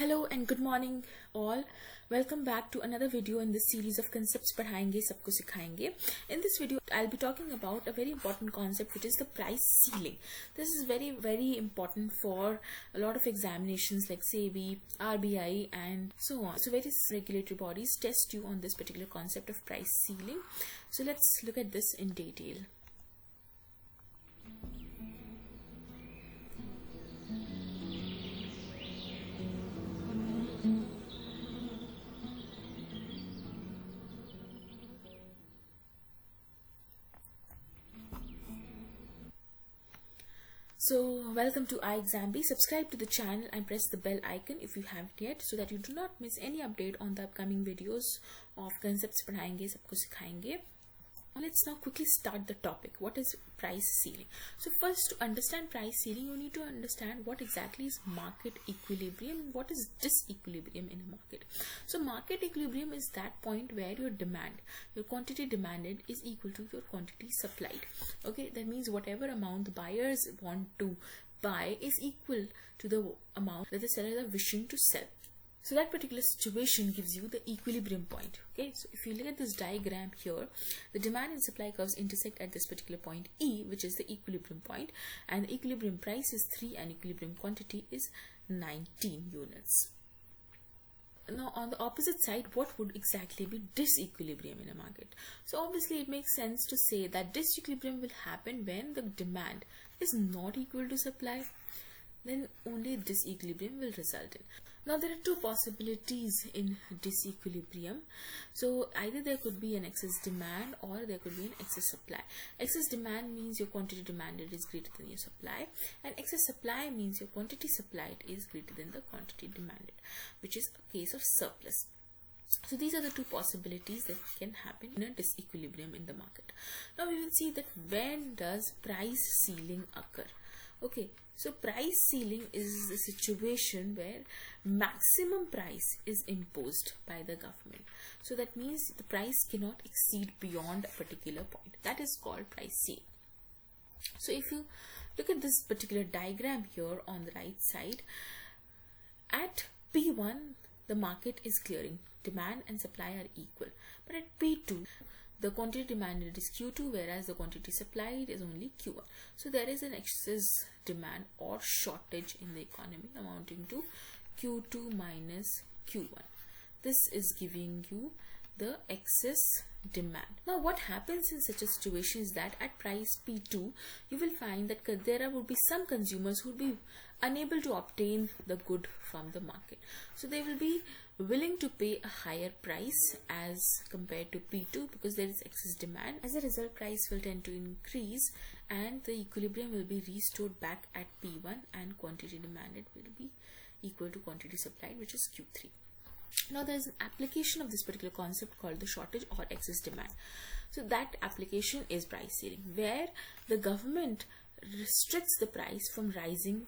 Hello and good morning all. Welcome back to another video in this series of concepts पढ़ाएंगे सबको सिखाएंगे. In this video I'll be talking about a very important concept, which is the price ceiling. This is very important for a lot of examinations like SEBI, RBI and so on. So various regulatory bodies test you on this particular concept of price ceiling. So let's look at this in detail. So welcome to iExamB. Subscribe to the channel and press the bell icon if you haven't yet, so that you do not miss any update on the upcoming videos of concepts पढ़ाएंगे सबको सिखाएंगे. Let's now quickly start the topic. What is price ceiling? So first, to understand price ceiling, you need to understand what exactly is market equilibrium, what is disequilibrium in a market. So market equilibrium is that point where your demand, your quantity demanded is equal to your quantity supplied. Okay, that means whatever amount the buyers want to buy is equal to the amount that the sellers are wishing to sell. So that particular situation gives you the equilibrium point. Okay, so if you look at this diagram here, the demand and supply curves intersect at this particular point E, which is the equilibrium point, and the equilibrium price is 3 and equilibrium quantity is 19 units. Now on the opposite side, what would exactly be disequilibrium in a market? So obviously it makes sense to say that disequilibrium will happen when the demand is not equal to supply. Then only disequilibrium will result in. Now there are two possibilities in disequilibrium. So either there could be an excess demand or there could be an excess supply. Excess demand means your quantity demanded is greater than your supply, and excess supply means your quantity supplied is greater than the quantity demanded, which is a case of surplus. So these are the two possibilities that can happen in a disequilibrium in the market. Now we will see that when does price ceiling occur. Okay, so price ceiling is the situation where maximum price is imposed by the government. So that means the price cannot exceed beyond a particular point. That is called price ceiling. So if you look at this particular diagram here on the right side, at P1 the market is clearing. Demand and supply are equal. But at P2 the quantity demanded is Q2, whereas the quantity supplied is only Q1. So there is an excess demand or shortage in the economy amounting to Q2 minus Q1. This is giving you the excess demand. Now what happens in such a situation is that at price P2 you will find that there would be some consumers who would be unable to obtain the good from the market. So they will be willing to pay a higher price as compared to P2 because there is excess demand. As a result, price will tend to increase and the equilibrium will be restored back at P1 and quantity demanded will be equal to quantity supplied, which is Q3. Now there is an application of this particular concept called the shortage or excess demand. So that application is price ceiling, where the government restricts the price from rising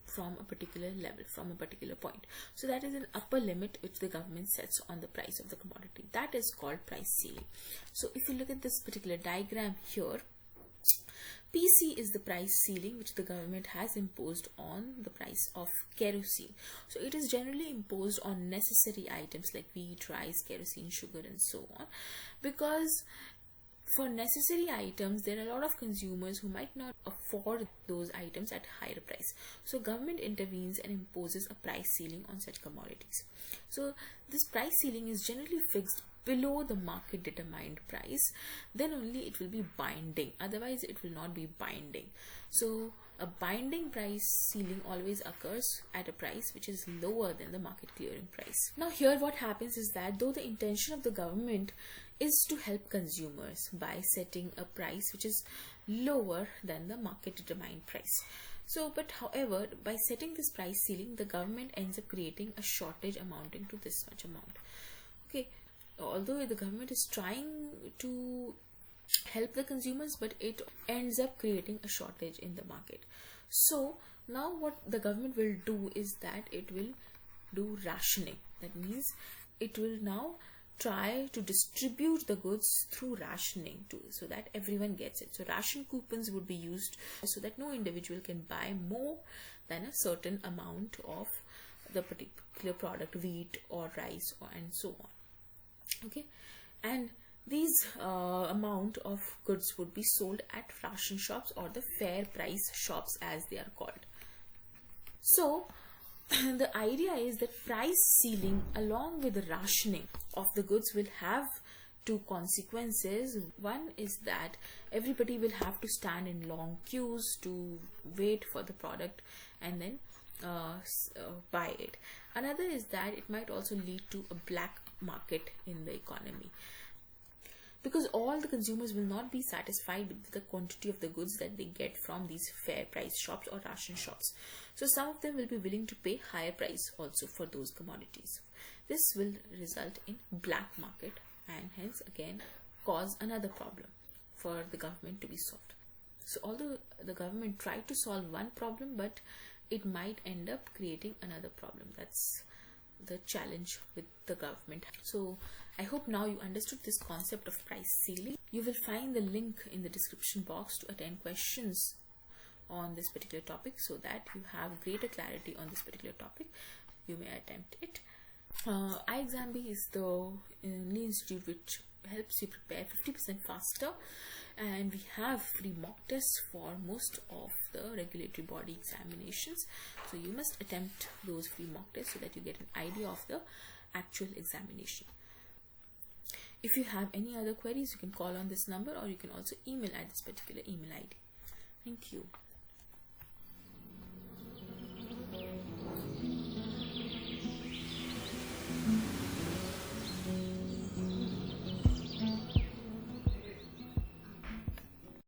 from a particular level, from a particular point. So that is an upper limit which the government sets on the price of the commodity. That is called price ceiling. So if you look at this particular diagram here, PC is the price ceiling which the government has imposed on the price of kerosene. So it is generally imposed on necessary items like wheat, rice, kerosene, sugar and so on, because for necessary items there are a lot of consumers who might not afford those items at higher price. So government intervenes and imposes a price ceiling on such commodities. So this price ceiling is generally fixed below the market determined price. Then only it will be binding, otherwise it will not be binding. So a binding price ceiling always occurs at a price which is lower than the market clearing price. Now here what happens is that though the intention of the government is to help consumers by setting a price which is lower than the market determined price. So but however, by setting this price ceiling, the government ends up creating a shortage amounting to this much amount. Okay, although the government is trying to help the consumers, but it ends up creating a shortage in the market. So now what the government will do is that it will do rationing. That means it will now try to distribute the goods through rationing too, so that everyone gets it. So ration coupons would be used so that no individual can buy more than a certain amount of the particular product, wheat or rice and so on. Okay, and these amount of goods would be sold at ration shops or the fair price shops as they are called. So the idea is that price ceiling along with the rationing of the goods will have two consequences. One is that everybody will have to stand in long queues to wait for the product and then buy it. Another is that it might also lead to a black market in the economy, because all the consumers will not be satisfied with the quantity of the goods that they get from these fair price shops or ration shops. So some of them will be willing to pay higher price also for those commodities. This will result in black market and hence again cause another problem for the government to be solved. So although the government tried to solve one problem, but it might end up creating another problem. That's the challenge with the government. So I hope now you understood this concept of price ceiling. You will find the link in the description box to attend questions on this particular topic so that you have greater clarity on this particular topic. You may attempt it. iExamB is the institute which helps you prepare 50% faster, and we have free mock tests for most of the regulatory body examinations. So you must attempt those free mock tests so that you get an idea of the actual examination. If you have any other queries, you can call on this number or you can also email at this particular email ID. Thank you.